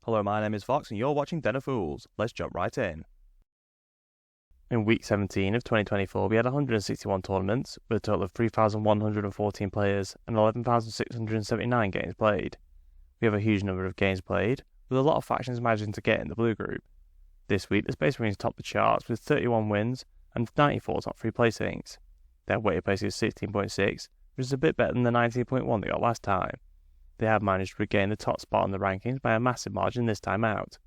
Hello, my name is Fox and you're watching Den of Fools. Let's jump right in. In week 17 of 2024, we had 161 tournaments with a total of 3,114 players and 11,679 games played. We have a huge number of games played, with a lot of factions managing to get in the blue group. This week, the Space Marines topped the charts with 31 wins and 94 top 3 placings. Their weighted placing is 16.6, which is a bit better than the 19.1 they got last time. They have managed to regain the top spot on the rankings by a massive margin this time out.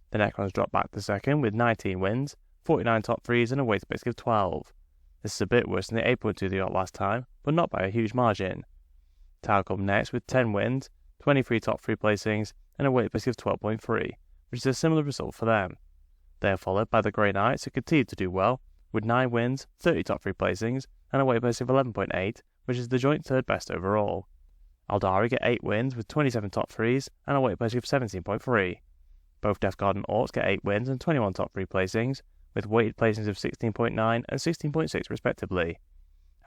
The Necrons dropped back to second with 19 wins, 49 top 3s and a weighted placing of 12. This is a bit worse than the 8.2 they got last time, but not by a huge margin. Tau come next with 10 wins, 23 top 3 placings and a weighted placing of 12.3, which is a similar result for them. They are followed by the Grey Knights, who continue to do well, with 9 wins, 30 top 3 placings and a weighted placing of 11.8, which is the joint third best overall. Aldari get 8 wins with 27 top 3s and a weighted placing of 17.3. Both Death Guard and Orcs get 8 wins and 21 top 3 placings, with weighted placings of 16.9 and 16.6 respectively.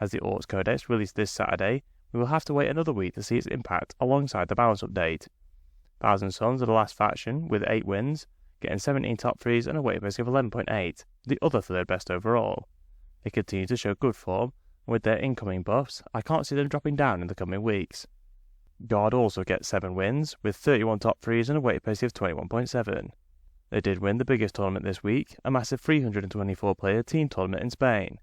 As the Orcs Codex released this Saturday, we will have to wait another week to see its impact alongside the balance update. Thousand Sons are the last faction with 8 wins, getting 17 top 3s and a weighted placing of 11.8, the other third best overall. They continue to show good form, and with their incoming buffs, I can't see them dropping down in the coming weeks. Guard also gets 7 wins, with 31 top 3s and a weighted placing of 21.7. They did win the biggest tournament this week, a massive 324-player team tournament in Spain.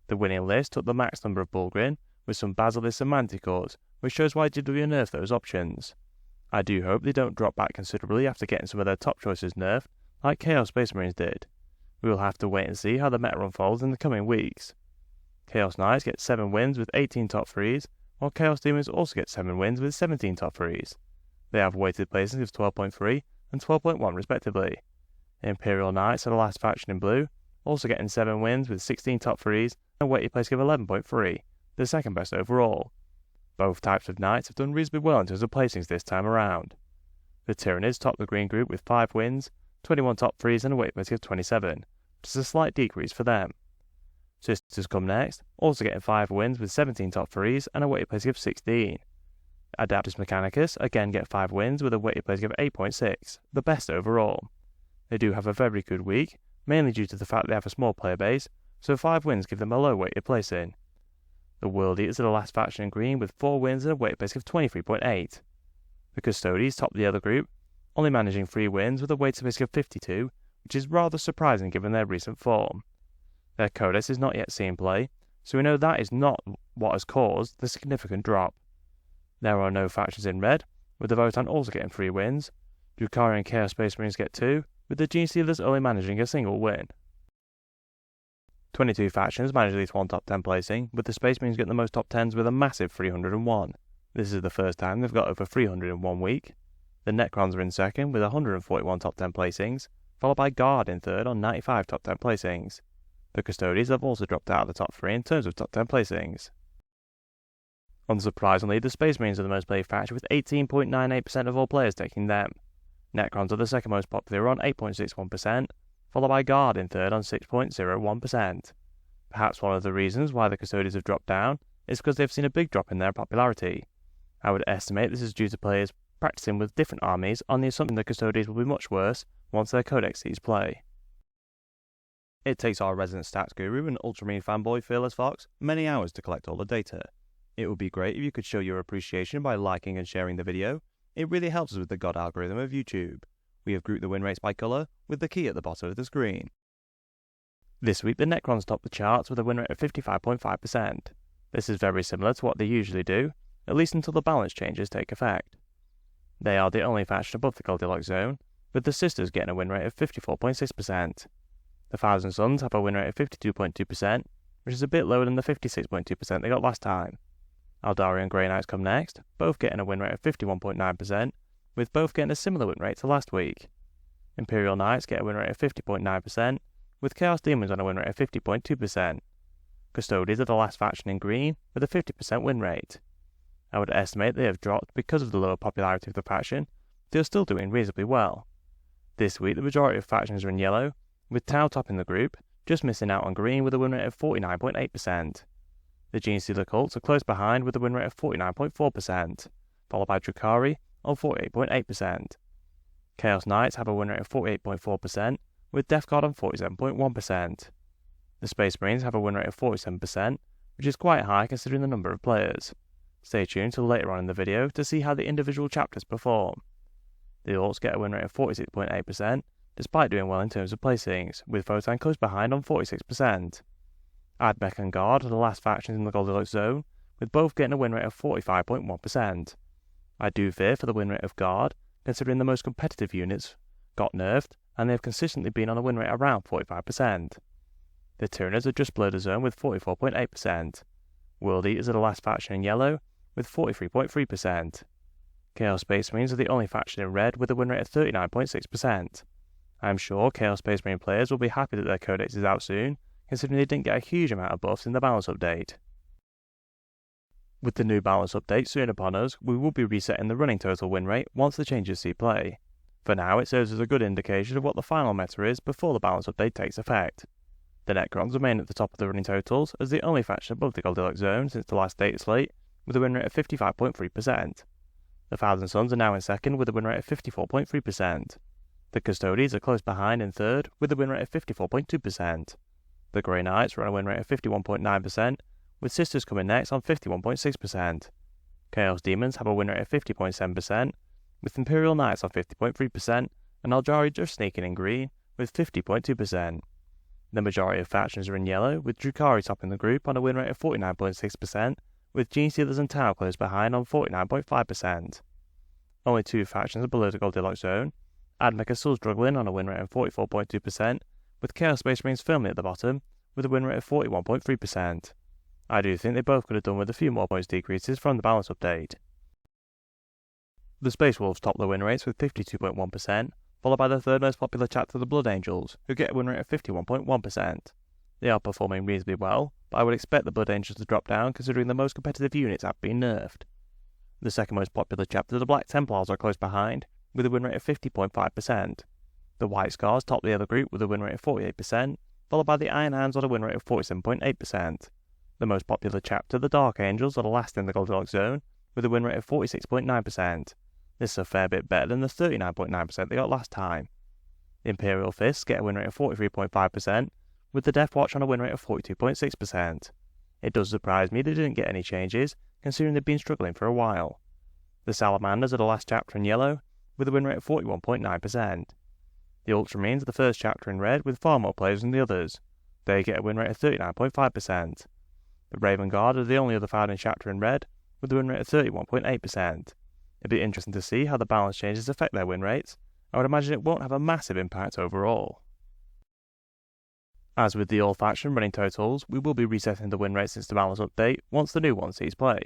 The winning list took the max number of Bullgrin, with some Basilisks and Manticores, which shows why GW nerfed those options. I do hope they don't drop back considerably after getting some of their top choices nerfed, like Chaos Space Marines did. We will have to wait and see how the meta unfolds in the coming weeks. Chaos Knights get 7 wins with 18 top 3s, while Chaos Demons also get 7 wins with 17 top 3s. They have weighted placings of 12.3 and 12.1 respectively. The Imperial Knights are the last faction in blue, also getting 7 wins with 16 top 3s and a weighted placing of 11.3, the second best overall. Both types of Knights have done reasonably well in terms of placings this time around. The Tyranids top the green group with 5 wins, 21 top 3s and a weighted placing of 27, which is a slight decrease for them. Sisters come next, also getting 5 wins with 17 top 3s and a weighted placing of 16. Adeptus Mechanicus again get 5 wins with a weighted placing of 8.6, the best overall. They do have a very good week, mainly due to the fact they have a small player base, so 5 wins give them a low weighted placing. The World Eaters are the last faction in green with 4 wins and a weighted placing of 23.8. The Custodies top the other group, only managing 3 wins with a weighted placing of 52, which is rather surprising given their recent form. Their Codex is not yet seen play, so we know that is not what has caused the significant drop. There are no factions in red, with the Votann also getting 3 wins. Drukhari and Chaos Space Marines get 2, with the Gene Stealers only managing a single win. 22 factions manage at least 1 top 10 placing, with the Space Marines getting the most top 10s with a massive 301. This is the first time they've got over 300 in 1 week. The Necrons are in second with 141 top 10 placings, followed by Guard in third on 95 top 10 placings. The Custodians have also dropped out of the top 3 in terms of top 10 placings. Unsurprisingly, the Space Marines are the most played faction with 18.98% of all players taking them. Necrons are the second most popular on 8.61%, followed by Guard in third on 6.01%. Perhaps one of the reasons why the Custodians have dropped down is because they've seen a big drop in their popularity. I would estimate this is due to players practicing with different armies on the assumption the Custodians will be much worse once their Codex sees play. It takes our resident stats guru and Ultramarine fanboy Fearless Fox many hours to collect all the data. It would be great if you could show your appreciation by liking and sharing the video. It really helps us with the God algorithm of YouTube. We have grouped the win rates by colour, with the key at the bottom of the screen. This week the Necrons top the charts with a win rate of 55.5%. This is very similar to what they usually do, at least until the balance changes take effect. They are the only faction above the Goldilocks zone, with the Sisters getting a win rate of 54.6%. The Thousand Sons have a win rate of 52.2%, which is a bit lower than the 56.2% they got last time. Aldari and Grey Knights come next, both getting a win rate of 51.9%, with both getting a similar win rate to last week. Imperial Knights get a win rate of 50.9%, with Chaos Demons on a win rate of 50.2%. Custodians are the last faction in green, with a 50% win rate. I would estimate they have dropped because of the lower popularity of the faction, but they are still doing reasonably well. This week the majority of factions are in yellow, with Tau topping the group, just missing out on green with a win rate of 49.8%. The Gene Stealer cults are close behind with a win rate of 49.4%, followed by Drukhari on 48.8%. Chaos Knights have a win rate of 48.4%, with Death Guard on 47.1%. The Space Marines have a win rate of 47%, which is quite high considering the number of players. Stay tuned till later on in the video to see how the individual chapters perform. The Orcs get a win rate of 46.8%, despite doing well in terms of placings, with Photon close behind on 46%. Admech and Guard are the last factions in the Goldilocks zone, with both getting a win rate of 45.1%. I do fear for the win rate of Guard, considering the most competitive units got nerfed, and they have consistently been on a win rate around 45%. The Tyranids are just below the zone with 44.8%. World Eaters are the last faction in yellow, with 43.3%. Chaos Space Marines are the only faction in red with a win rate of 39.6%. I am sure Chaos Space Marine players will be happy that their codex is out soon, considering they didn't get a huge amount of buffs in the balance update. With the new balance update soon upon us, we will be resetting the running total win rate once the changes see play. For now, it serves as a good indication of what the final meta is before the balance update takes effect. The Necrons remain at the top of the running totals as the only faction above the Goldilocks zone since the last data slate, with a win rate of 55.3%. The Thousand Sons are now in second with a win rate of 54.3%. The Custodians are close behind in third with a win rate of 54.2%. The Grey Knights are on a win rate of 51.9%, with Sisters coming next on 51.6%. Chaos Demons have a win rate of 50.7%, with Imperial Knights on 50.3%, and Aljari just sneaking in green with 50.2%. The majority of factions are in yellow, with Drukhari topping the group on a win rate of 49.6%, with Genestealers and Tau close behind on 49.5%. Only two factions are below the Goldilocks zone. Admech are still struggling on a win rate of 44.2%, with Chaos Space Marines firmly at the bottom, with a win rate of 41.3%. I do think they both could have done with a few more points decreases from the balance update. The Space Wolves top the win rates with 52.1%, followed by the third most popular chapter, the Blood Angels, who get a win rate of 51.1%. They are performing reasonably well, but I would expect the Blood Angels to drop down considering the most competitive units have been nerfed. The second most popular chapter, the Black Templars, are close behind, with a win rate of 50.5%. The White Scars top the other group with a win rate of 48%, followed by the Iron Hands on a win rate of 47.8%. The most popular chapter, the Dark Angels, are the last in the Goldilocks zone, with a win rate of 46.9%. This is a fair bit better than the 39.9% they got last time. The Imperial Fists get a win rate of 43.5%, with the Death Watch on a win rate of 42.6%. It does surprise me they didn't get any changes, considering they've been struggling for a while. The Salamanders are the last chapter in yellow, with a win rate of 41.9%. The Ultramarines are the first chapter in red, with far more players than the others. They get a win rate of 39.5%. The Raven Guard are the only other founding chapter in red, with a win rate of 31.8%. It'd be interesting to see how the balance changes affect their win rates. I would imagine it won't have a massive impact overall. As with the all faction running totals, we will be resetting the win rate since the balance update once the new one sees play.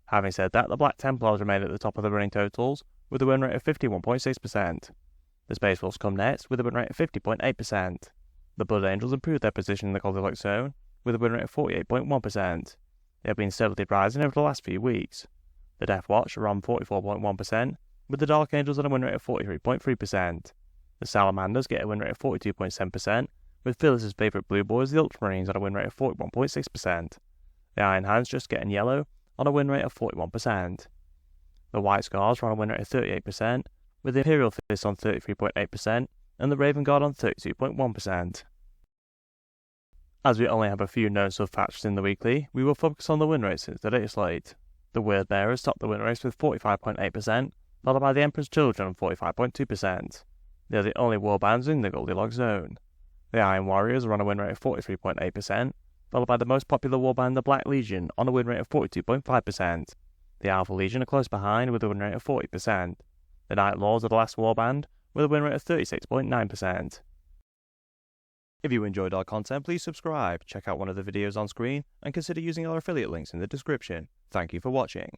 Having said that, the Black Templars remain at the top of the running totals, with a win rate of 51.6%. The Space Wolves come next, with a win rate of 50.8%. The Blood Angels improved their position in the Goldilocks zone, with a win rate of 48.1%. They have been steadily rising over the last few weeks. The Death Watch are on 44.1%, with the Dark Angels on a win rate of 43.3%. The Salamanders get a win rate of 42.7%, with Phyllis's favourite blue boys, the Ultramarines, on a win rate of 41.6%. The Iron Hands just get in yellow, on a win rate of 41%. The White Scars are on a win rate of 38%, with the Imperial Fists on 33.8%, and the Raven Guard on 32.1%. As we only have a few known sub-factions in the weekly, we will focus on the win rates since the data slate. The Word Bearers top the win rates with 45.8%, followed by the Emperor's Children on 45.2%. They are the only warbands in the Goldilocks zone. The Iron Warriors are on a win rate of 43.8%, followed by the most popular warband, the Black Legion, on a win rate of 42.5%. The Alpha Legion are close behind with a win rate of 40%. The Night Lords are the last warband, with a win rate of 36.9%. If you enjoyed our content, please subscribe, check out one of the videos on screen, and consider using our affiliate links in the description. Thank you for watching.